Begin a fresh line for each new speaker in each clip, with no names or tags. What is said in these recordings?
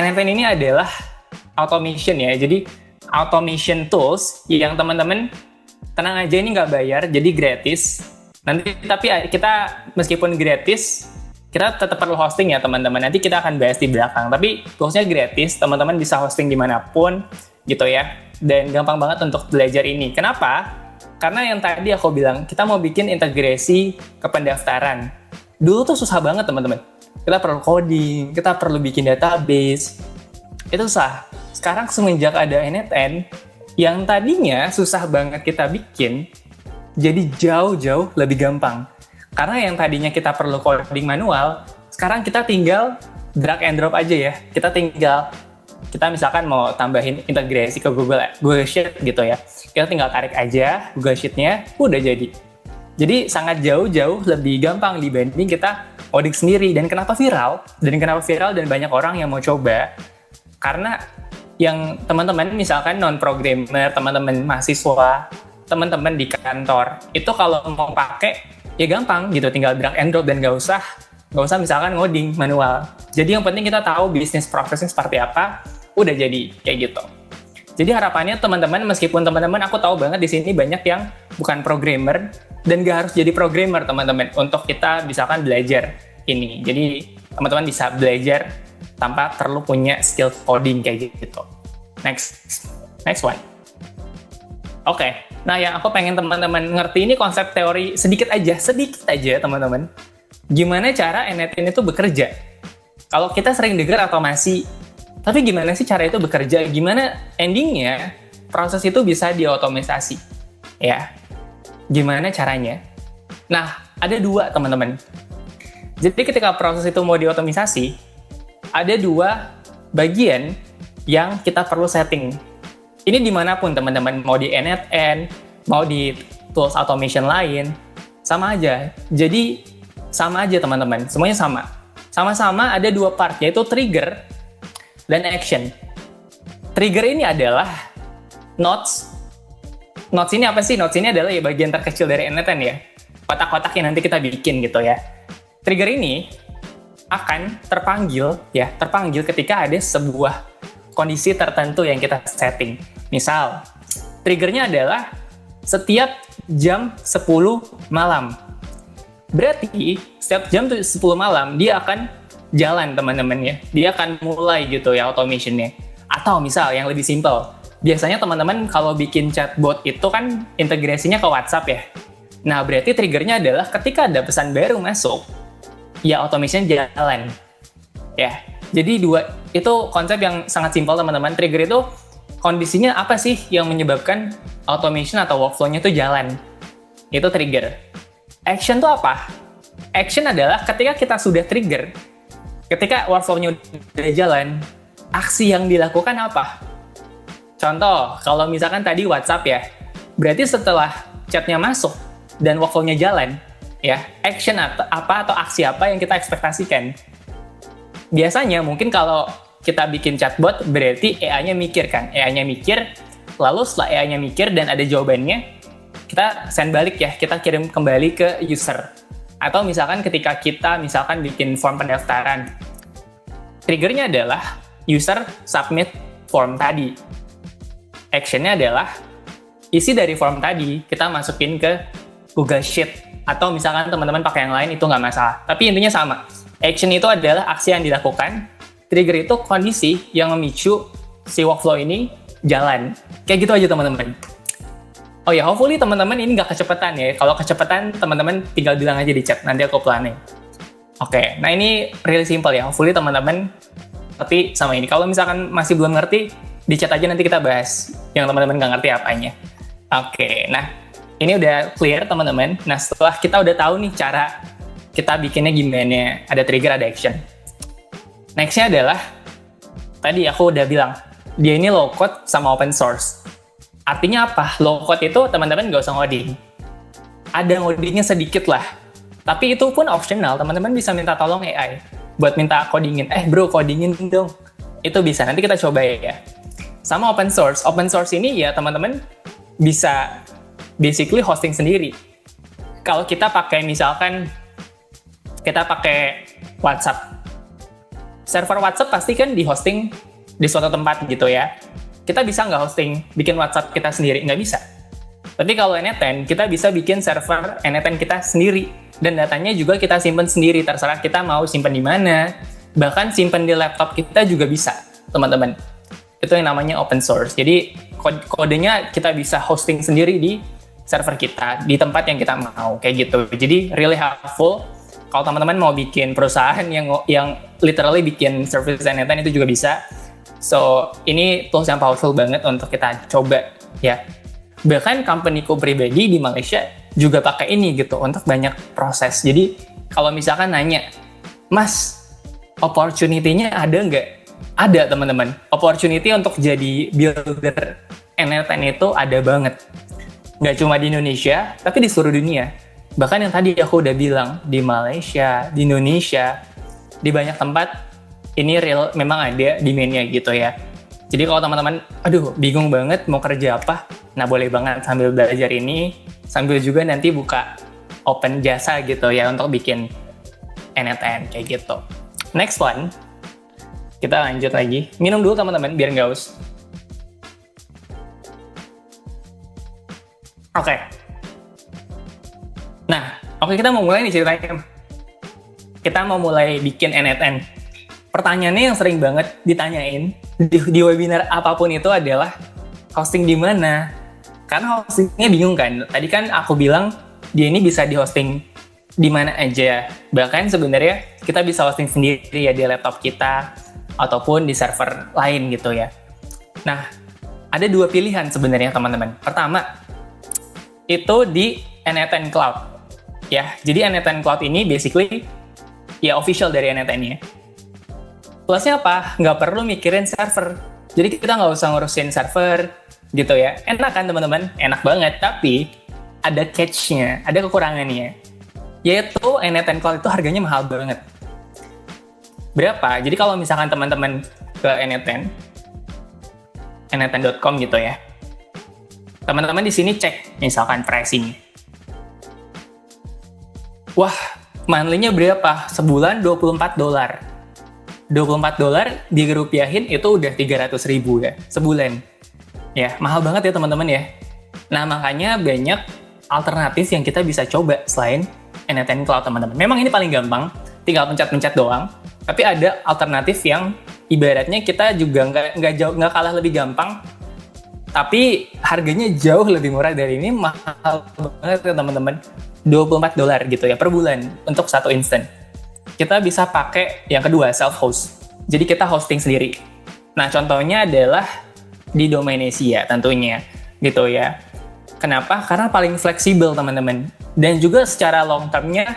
NFN ini adalah automation ya. Jadi automation tools yang teman-teman tenang aja, ini nggak bayar, jadi gratis. Nanti tapi kita meskipun gratis, kita tetap perlu hosting ya teman-teman. Nanti kita akan bahas di belakang. Tapi toolsnya gratis, teman-teman bisa hosting dimanapun gitu ya. Dan gampang banget untuk belajar ini. Kenapa? Karena yang tadi aku bilang, kita mau bikin integrasi ke pendaftaran. Dulu tuh susah banget teman-teman. Kita perlu coding, kita perlu bikin database. Itu susah. Sekarang semenjak ada NetN, yang tadinya susah banget kita bikin, jadi jauh-jauh lebih gampang. Karena yang tadinya kita perlu coding manual, sekarang kita tinggal drag and drop aja ya. Kita misalkan mau tambahin integrasi ke Google Sheet gitu ya. Kita tinggal tarik aja Google Sheet-nya, udah jadi. Jadi sangat jauh-jauh lebih gampang dibanding kita coding sendiri. Dan kenapa viral? Dan banyak orang yang mau coba? Karena yang teman-teman misalkan non-programmer, teman-teman mahasiswa, teman-teman di kantor, itu kalau mau pakai ya gampang gitu, tinggal drag and drop dan nggak usah misalkan ngoding manual. Jadi yang penting kita tahu bisnis prosesnya seperti apa, udah jadi kayak gitu. Jadi harapannya teman-teman, meskipun teman-teman aku tahu banget di sini banyak yang bukan programmer dan nggak harus jadi programmer teman-teman untuk kita misalkan belajar ini. Jadi teman-teman bisa belajar tanpa perlu punya skill coding kayak gitu. Next one. Oke. Nah, yang aku pengen teman-teman ngerti ini konsep teori sedikit aja teman-teman. Gimana cara NetN itu bekerja? Kalau kita sering dengar otomasi, tapi gimana sih cara itu bekerja? Gimana endingnya proses itu bisa diotomatisasi? Ya, gimana caranya? Nah, ada dua teman-teman. Jadi ketika proses itu mau diotomatisasi, ada dua bagian yang kita perlu setting. Ini dimanapun teman-teman, mau di NetN, mau di tools automation lain, sama aja. Jadi sama aja teman-teman, semuanya sama. Sama-sama ada dua part, yaitu trigger dan action. Trigger ini adalah nodes. Nodes ini apa sih? Nodes ini adalah ya bagian terkecil dari NetN ya. Kotak-kotak yang nanti kita bikin gitu ya. Trigger ini akan terpanggil ketika ada sebuah kondisi tertentu yang kita setting. Misal, triggernya adalah setiap jam 10 malam. Berarti, setiap jam 10 malam, dia akan jalan teman-teman ya. Dia akan mulai gitu ya automation-nya. Atau misal, yang lebih simple. Biasanya teman-teman kalau bikin chatbot itu kan integrasinya ke WhatsApp ya. Nah, berarti triggernya adalah ketika ada pesan baru masuk, ya automation jalan. Ya, jadi itu konsep yang sangat simpel teman-teman. Trigger itu kondisinya apa sih yang menyebabkan automation atau workflow-nya itu jalan? Itu trigger. Action itu apa? Action adalah ketika kita sudah trigger, ketika workflow-nya udah jalan, aksi yang dilakukan apa? Contoh, kalau misalkan tadi WhatsApp ya, berarti setelah chatnya masuk dan workflow-nya jalan, ya, action apa atau aksi apa yang kita ekspektasikan? Biasanya mungkin kalau kita bikin chatbot berarti AI-nya mikir kan. AI-nya mikir, lalu setelah AI-nya mikir dan ada jawabannya, kita send balik ya, kita kirim kembali ke user. Atau misalkan ketika kita bikin form pendaftaran, triggernya adalah user submit form tadi. Action-nya adalah isi dari form tadi kita masukin ke Google Sheet. Atau misalkan teman-teman pakai yang lain itu nggak masalah. Tapi intinya sama. Action itu adalah aksi yang dilakukan, trigger itu kondisi yang memicu si workflow ini jalan. Kayak gitu aja teman-teman. Oh ya, hopefully teman-teman ini nggak kecepatan ya. Kalau kecepatan, teman-teman tinggal bilang aja di chat, nanti aku planning. Oke, nah ini really simple ya. Hopefully teman-teman ngerti sama ini. Kalau misalkan masih belum ngerti, di chat aja nanti kita bahas yang teman-teman nggak ngerti apanya. Oke, nah ini udah clear teman-teman. Nah setelah kita udah tahu nih cara kita bikinnya gimana, ada trigger, ada action. Next-nya adalah, tadi aku udah bilang, dia ini low code sama open source. Artinya apa? Low code itu teman-teman nggak usah ngoding. Ada ngodingnya sedikit lah. Tapi itu pun optional, teman-teman bisa minta tolong AI buat minta codingin. Bro, codingin dong. Itu bisa, nanti kita coba ya. Sama open source ini ya teman-teman bisa basically hosting sendiri. Kalau kita pakai misalkan kita pakai WhatsApp. server WhatsApp pasti kan di hosting di suatu tempat gitu ya. Kita bisa nggak hosting, bikin WhatsApp kita sendiri? Nggak bisa. Tapi kalau N8, kita bisa bikin server N8 kita sendiri. Dan datanya juga kita simpan sendiri, terserah kita mau simpan di mana. Bahkan simpan di laptop kita juga bisa, teman-teman. Itu yang namanya open source. Jadi kodenya kita bisa hosting sendiri di server kita, di tempat yang kita mau, kayak gitu. Jadi really helpful. Kalau teman-teman mau bikin perusahaan yang literally bikin service N8 itu juga bisa. So, ini tools yang powerful banget untuk kita coba, ya. Bahkan company-ku pribadi di Malaysia juga pakai ini gitu untuk banyak proses. Jadi, kalau misalkan nanya, Mas, opportunity-nya ada nggak? Ada, teman-teman. Opportunity untuk jadi builder N8 itu ada banget. Nggak cuma di Indonesia, tapi di seluruh dunia. Bahkan yang tadi aku udah bilang, di Malaysia, di Indonesia, di banyak tempat, ini real memang ada demand-nya gitu ya. Jadi kalau teman-teman, aduh bingung banget mau kerja apa, nah boleh banget sambil belajar ini, sambil juga nanti buka open jasa gitu ya untuk bikin N8 kayak gitu. Next one, kita lanjut lagi. Minum dulu teman-teman biar nggak haus. Oke. Nah, kita mau mulai nih ceritanya. Kita mau mulai bikin N8. Pertanyaannya yang sering banget ditanyain di webinar apapun itu adalah hosting di mana? Karena hostingnya bingung kan. Tadi kan aku bilang dia ini bisa di hosting di mana aja. Bahkan sebenarnya kita bisa hosting sendiri ya di laptop kita ataupun di server lain gitu ya. Nah, ada dua pilihan sebenarnya teman-teman. Pertama, itu di N8 Cloud. Ya, jadi N8 Cloud ini basically ya official dari N8 ya. Plusnya apa? Nggak perlu mikirin server. Jadi kita nggak usah ngurusin server gitu ya. Enak kan teman-teman? Enak banget. Tapi ada catch-nya, ada kekurangannya. Yaitu N8 Cloud itu harganya mahal banget. Berapa? Jadi kalau misalkan teman-teman ke N8, n8.com gitu ya. Teman-teman di sini cek misalkan pricing. Wah, monthly-nya berapa? Sebulan $24. $24 dirupiahin itu udah 300.000 ya, sebulan. Ya, mahal banget ya teman-teman ya. Nah, makanya banyak alternatif yang kita bisa coba selain N8 Cloud teman-teman. Memang ini paling gampang, tinggal pencet-pencet doang. Tapi ada alternatif yang ibaratnya kita juga nggak kalah lebih gampang, tapi harganya jauh lebih murah dari ini, mahal banget ya teman-teman. $24 gitu ya per bulan untuk satu instant. Kita bisa pakai yang kedua, self-host. Jadi kita hosting sendiri. Nah, contohnya adalah di Domainsia tentunya gitu ya. Kenapa? Karena paling fleksibel teman-teman. Dan juga secara long term-nya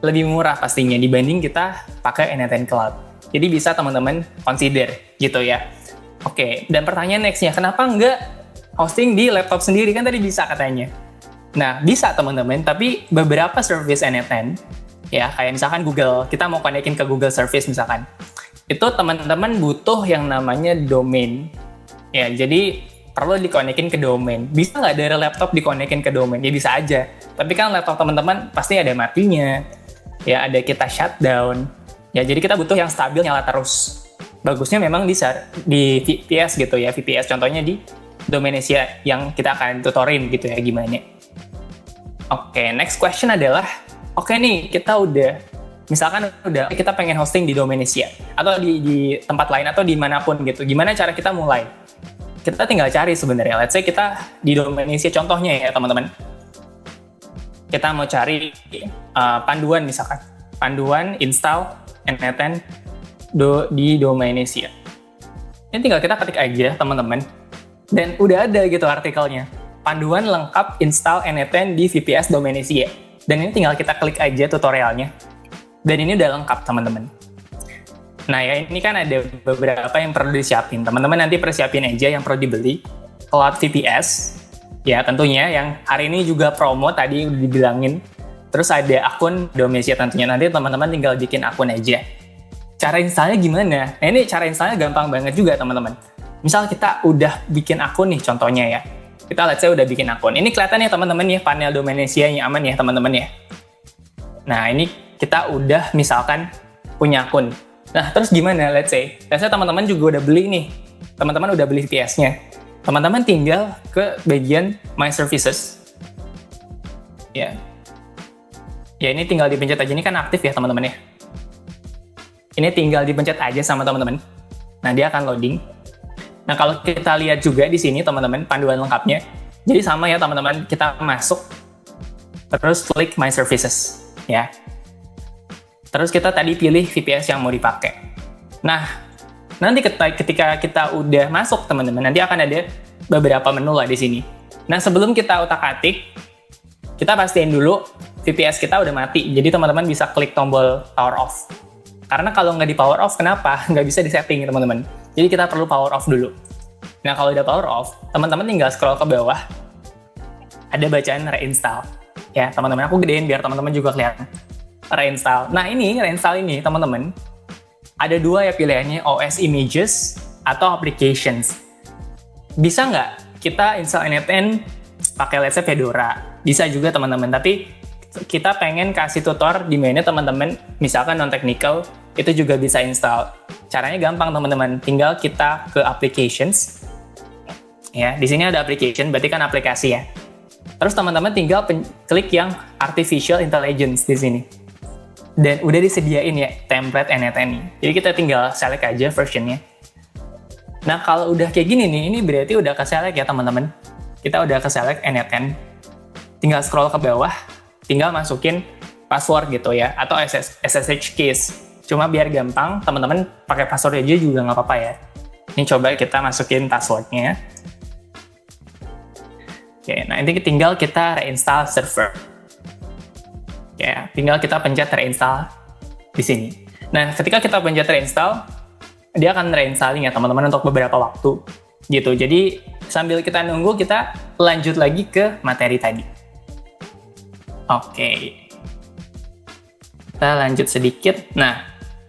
lebih murah pastinya dibanding kita pakai N8 Cloud. Jadi bisa teman-teman consider gitu ya. Oke, dan pertanyaan next-nya, kenapa nggak hosting di laptop sendiri? Kan tadi bisa katanya. Nah, bisa teman-teman, tapi beberapa service N8, ya kayak misalkan Google, kita mau konekin ke Google Service misalkan, itu teman-teman butuh yang namanya domain. Ya, jadi perlu dikonekin ke domain. Bisa nggak dari laptop dikonekin ke domain? Ya bisa aja. Tapi kan laptop teman-teman pasti ada matinya, ya ada kita shutdown. Ya, jadi kita butuh yang stabil nyala terus. Bagusnya memang di VPS gitu ya, VPS contohnya di Domainsia yang kita akan tutorin gitu ya gimana. Oke, next question adalah, oke nih kita misalkan kita pengen hosting di Domainsia atau di tempat lain atau dimanapun gitu. Gimana cara kita mulai? Kita tinggal cari sebenarnya. Let's say kita di Domainsia contohnya ya teman-teman. Kita mau cari panduan misalkan, panduan install N8 di Domainsia. Ini tinggal kita ketik aja teman-teman, dan udah ada gitu artikelnya. Panduan lengkap install N8 di VPS Domainsia. Dan ini tinggal kita klik aja tutorialnya. Dan ini udah lengkap teman-teman. Nah ya ini kan ada beberapa yang perlu disiapin. Teman-teman nanti persiapin aja yang perlu dibeli. Cloud VPS, ya tentunya yang hari ini juga promo tadi udah dibilangin. Terus ada akun Domainsia tentunya. Nanti teman-teman tinggal bikin akun aja. Cara installnya gimana? Nah ini cara installnya gampang banget juga teman-teman. Misal kita udah bikin akun nih contohnya ya. Kita let's say udah bikin akun. Ini kelihatan ya teman-teman ya, panel Domainsia-nya aman ya teman-teman ya. Nah ini kita udah misalkan punya akun. Nah, terus gimana? Let's say teman-teman juga udah beli nih. Teman-teman udah beli VPS-nya. Teman-teman tinggal ke bagian My Services. Ya. Ya, ini tinggal dipencet aja. Ini kan aktif ya, teman-teman ya. Ini tinggal dipencet aja sama teman-teman. Nah, dia akan loading. Nah, kalau kita lihat juga di sini, teman-teman, panduan lengkapnya. Jadi sama ya, teman-teman. Kita masuk, terus klik My Services. Ya. Terus kita tadi pilih VPS yang mau dipakai. Nah, nanti ketika kita udah masuk, teman-teman, nanti akan ada beberapa menu lah di sini. Nah, sebelum kita utak-atik, kita pastiin dulu VPS kita udah mati. Jadi teman-teman bisa klik tombol power off. Karena kalau nggak di power off, kenapa? Nggak bisa disetting, teman-teman. Jadi kita perlu power off dulu. Nah, kalau udah power off, teman-teman tinggal scroll ke bawah. Ada bacaan reinstall. Ya, teman-teman, aku gedein biar teman-teman juga kelihatan. Reinstall. Nah, ini reinstall ini, teman-teman, ada dua ya pilihannya, OS Images atau Applications. Bisa nggak kita install NetEnt pakai let's say Fedora? Bisa juga, teman-teman. Tapi kita pengen kasih tutor di mana teman-teman, misalkan non-technical, itu juga bisa install. Caranya gampang, teman-teman. Tinggal kita ke Applications. Ya, di sini ada Application, berarti kan aplikasi ya. Terus teman-teman tinggal klik yang Artificial Intelligence di sini. Dan udah disediain ya template NetEnt. Jadi kita tinggal select aja versionnya. Nah, kalau udah kayak gini nih, ini berarti udah ke-select ya, teman-teman. Kita udah ke-select NetEnt. Tinggal scroll ke bawah, tinggal masukin password gitu ya, atau SSH keys. Cuma biar gampang, teman-teman pakai password aja juga nggak apa-apa ya. Ini coba kita masukin passwordnya. Oke, nah ini tinggal kita reinstall server. Ya, tinggal kita pencet reinstall di sini. Nah, ketika kita pencet reinstall, dia akan reinstalling ya, teman-teman, untuk beberapa waktu. Gitu, jadi sambil kita nunggu, kita lanjut lagi ke materi tadi. Oke. Kita lanjut sedikit. Nah,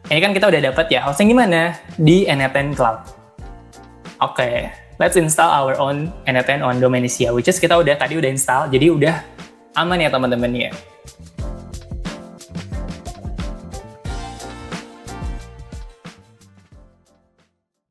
ini kan kita udah dapat ya hosting gimana di NetEnt Cloud. Oke, let's install our own NetEnt on Dominisia, which is kita tadi udah install, jadi udah aman ya, teman-teman ya.